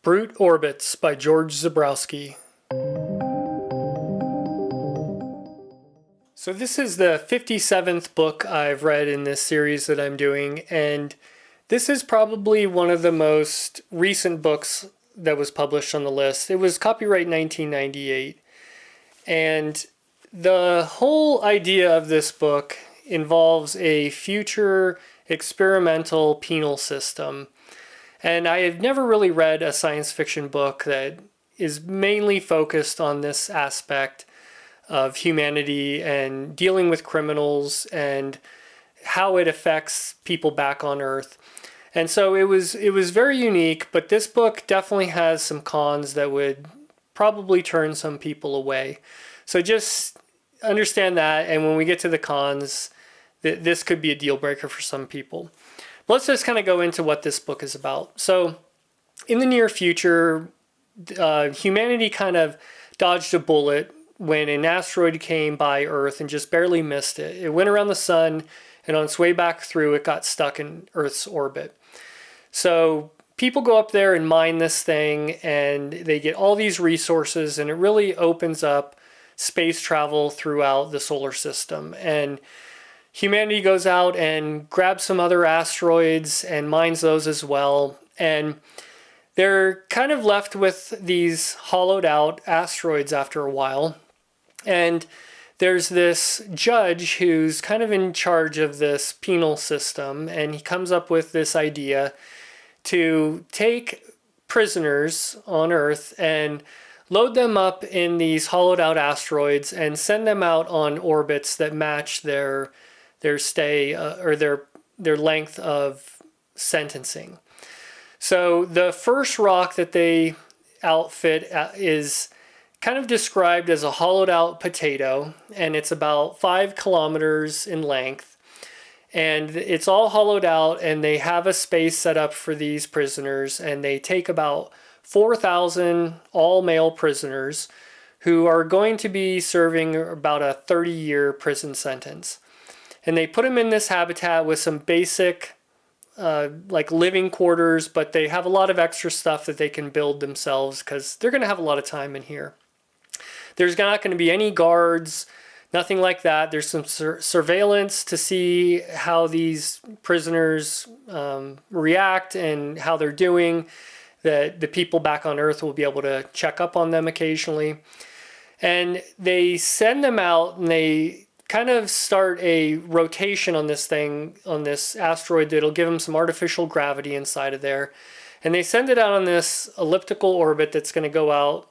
Brute Orbits by George Zebrowski. So this is the 57th book I've read in this series that I'm doing, and this is probably one of the most recent books that was published on the list. It was copyright 1998, and the whole idea of this book involves a future experimental penal system. And I have never really read a science fiction book that is mainly focused on this aspect of humanity and dealing with criminals and how it affects people back on Earth. And so it was very unique, but this book definitely has some cons that would probably turn some people away. So just understand that, and when we get to the cons, this could be a deal breaker for some people. Let's just kind of go into what this book is about. So in the near future, humanity kind of dodged a bullet when an asteroid came by Earth and just barely missed it. It went around the sun, and on its way back through, it got stuck in Earth's orbit. So people go up there and mine this thing, and they get all these resources, and it really opens up space travel throughout the solar system. And humanity goes out and grabs some other asteroids and mines those as well. And they're kind of left with these hollowed out asteroids after a while. And there's this judge who's kind of in charge of this penal system, and he comes up with this idea to take prisoners on Earth and load them up in these hollowed out asteroids and send them out on orbits that match their stay or their length of sentencing. So the first rock that they outfit is kind of described as a hollowed out potato, and it's about 5 kilometers in length, and it's all hollowed out, and they have a space set up for these prisoners, and they take about 4,000 all male prisoners who are going to be serving about a 30-year prison sentence. And they put them in this habitat with some basic like living quarters, but they have a lot of extra stuff that they can build themselves because they're going to have a lot of time in here. There's not going to be any guards, nothing like that. There's some surveillance to see how these prisoners react and how they're doing. That the people back on Earth will be able to check up on them occasionally. And they send them out, and they kind of start a rotation on this thing, on this asteroid that'll give them some artificial gravity inside of there. And they send it out on this elliptical orbit that's going to go out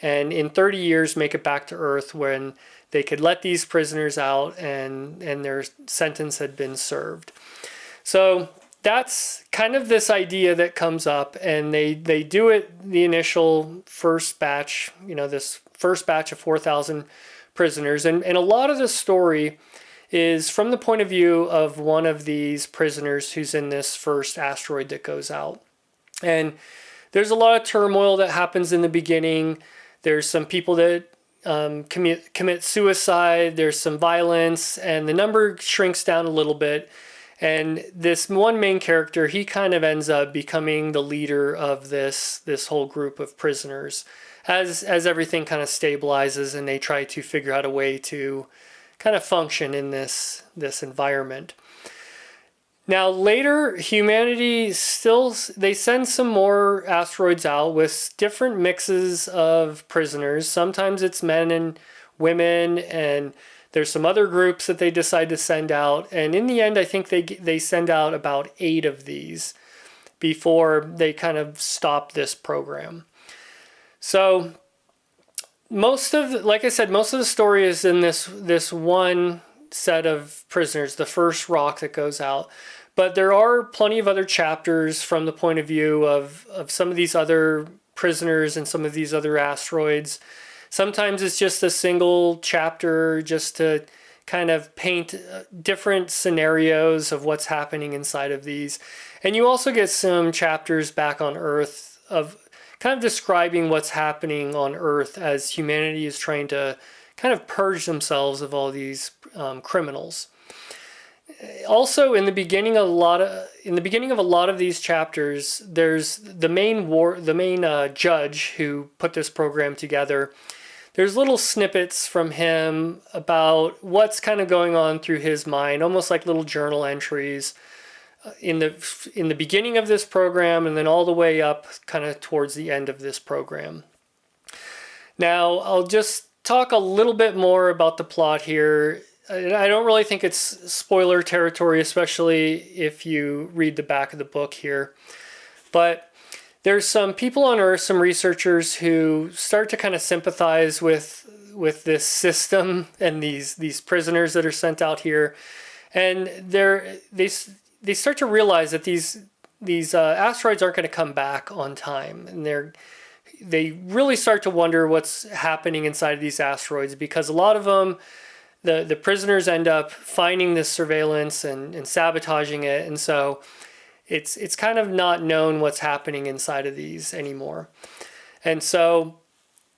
and in 30 years make it back to Earth, when they could let these prisoners out and their sentence had been served. So that's kind of this idea that comes up, and they do it, the initial first batch, this first batch of 4,000 prisoners. And a lot of the story is from the point of view of one of these prisoners who's in this first asteroid that goes out. And there's a lot of turmoil that happens in the beginning. There's some people that commit suicide. There's some violence, and the number shrinks down a little bit. And this one main character, he kind of ends up becoming the leader of this whole group of prisoners as everything kind of stabilizes and they try to figure out a way to kind of function in this environment. Now later, humanity they send some more asteroids out with different mixes of prisoners. Sometimes it's men and women, and there's some other groups that they decide to send out. And in the end, I think they send out about 8 of these before they kind of stop this program. So like I said, most of the story is in this one set of prisoners, the first rock that goes out. But there are plenty of other chapters from the point of view of some of these other prisoners and some of these other asteroids. Sometimes it's just a single chapter just to kind of paint different scenarios of what's happening inside of these. And you also get some chapters back on Earth of kind of describing what's happening on Earth as humanity is trying to kind of purge themselves of all these criminals. also in the beginning of a lot of these chapters, there's the main judge who put this program together. There's little snippets from him about what's kind of going on through his mind, almost like little journal entries in the beginning of this program, and then all the way up kind of towards the end of this program. Now, I'll just talk a little bit more about the plot here. I don't really think it's spoiler territory, especially if you read the back of the book here. But there's some people on Earth, some researchers who start to kind of sympathize with this system and these prisoners that are sent out here, and they start to realize that these asteroids aren't going to come back on time, and they really start to wonder what's happening inside of these asteroids, because a lot of them, the prisoners end up finding this surveillance and sabotaging it, and so it's kind of not known what's happening inside of these anymore. And so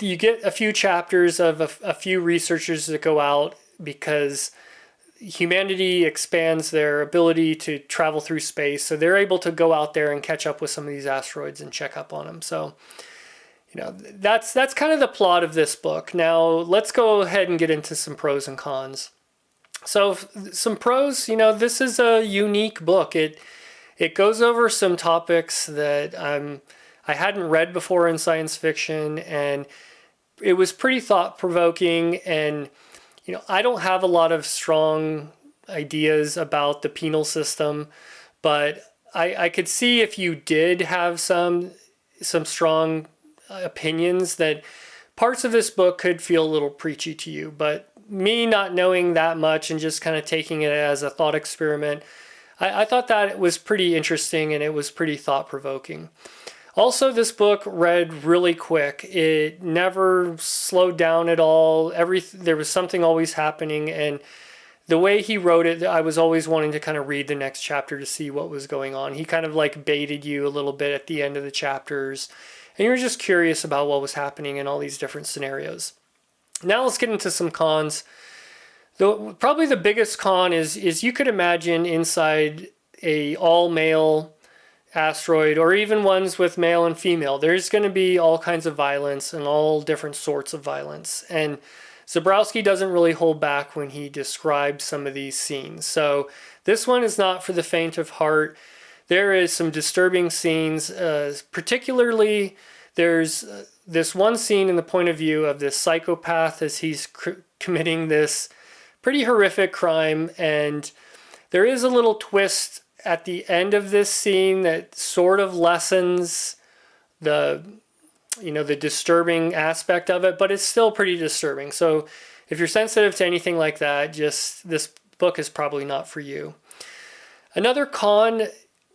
you get a few chapters of a few researchers that go out because humanity expands their ability to travel through space, so they're able to go out there and catch up with some of these asteroids and check up on them. So, that's kind of the plot of this book. Now, let's go ahead and get into some pros and cons. So, some pros, this is a unique book. It goes over some topics that I hadn't read before in science fiction, and it was pretty thought-provoking. And I don't have a lot of strong ideas about the penal system, but I could see if you did have some strong opinions, that parts of this book could feel a little preachy to you. But me not knowing that much and just kind of taking it as a thought experiment, I thought that it was pretty interesting and it was pretty thought-provoking. Also, this book read really quick. It never slowed down at all. There was something always happening, and the way he wrote it, I was always wanting to kind of read the next chapter to see what was going on. He kind of like baited you a little bit at the end of the chapters, and you were just curious about what was happening in all these different scenarios. Now let's get into some cons. Probably the biggest con is you could imagine inside a all-male asteroid, or even ones with male and female, there's going to be all kinds of violence and all different sorts of violence. And Zebrowski doesn't really hold back when he describes some of these scenes. So this one is not for the faint of heart. There is some disturbing scenes, particularly there's this one scene in the point of view of this psychopath as he's committing this pretty horrific crime, and there is a little twist at the end of this scene that sort of lessens the disturbing aspect of it, but it's still pretty disturbing. So if you're sensitive to anything like that, just this book is probably not for you. Another con,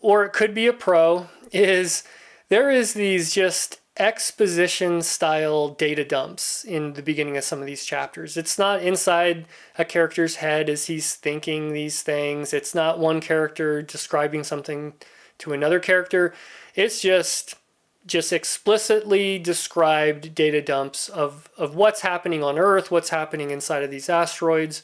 or it could be a pro, is there is these just exposition style data dumps in the beginning of some of these chapters. It's not inside a character's head as he's thinking these things. It's not one character describing something to another character. It's just explicitly described data dumps of what's happening on Earth, what's happening inside of these asteroids.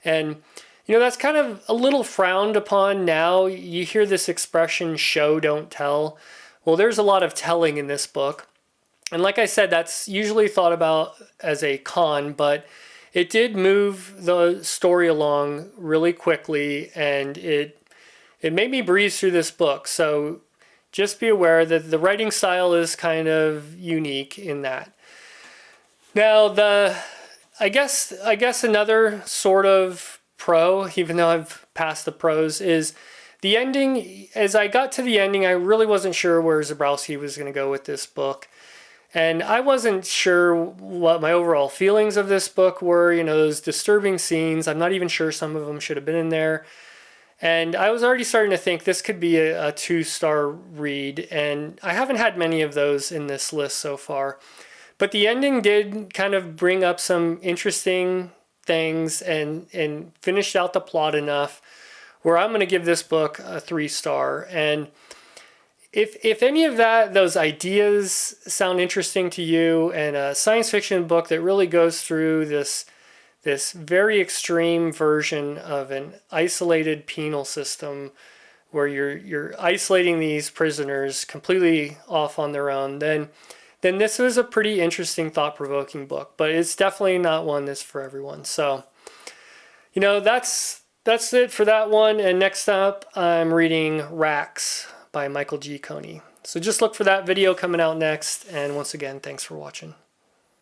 And that's kind of a little frowned upon now. You hear this expression, show, don't tell. Well, there's a lot of telling in this book. And like I said, that's usually thought about as a con, but it did move the story along really quickly, and it made me breeze through this book. So just be aware that the writing style is kind of unique in that. Now, I guess another sort of pro, even though I've passed the pros, is the ending. As I got to the ending, I really wasn't sure where Zebrowski was going to go with this book. And I wasn't sure what my overall feelings of this book were. Those disturbing scenes, I'm not even sure some of them should have been in there. And I was already starting to think this could be a 2-star read. And I haven't had many of those in this list so far. But the ending did kind of bring up some interesting things and finished out the plot enough where I'm going to give this book a 3-star. And if any of those ideas sound interesting to you, and a science fiction book that really goes through this this very extreme version of an isolated penal system where you're isolating these prisoners completely off on their own, then this was a pretty interesting, thought-provoking book. But it's definitely not one that's for everyone. So, that's it for that one. And next up, I'm reading Racks by Michael G. Coney. So just look for that video coming out next. And once again, thanks for watching.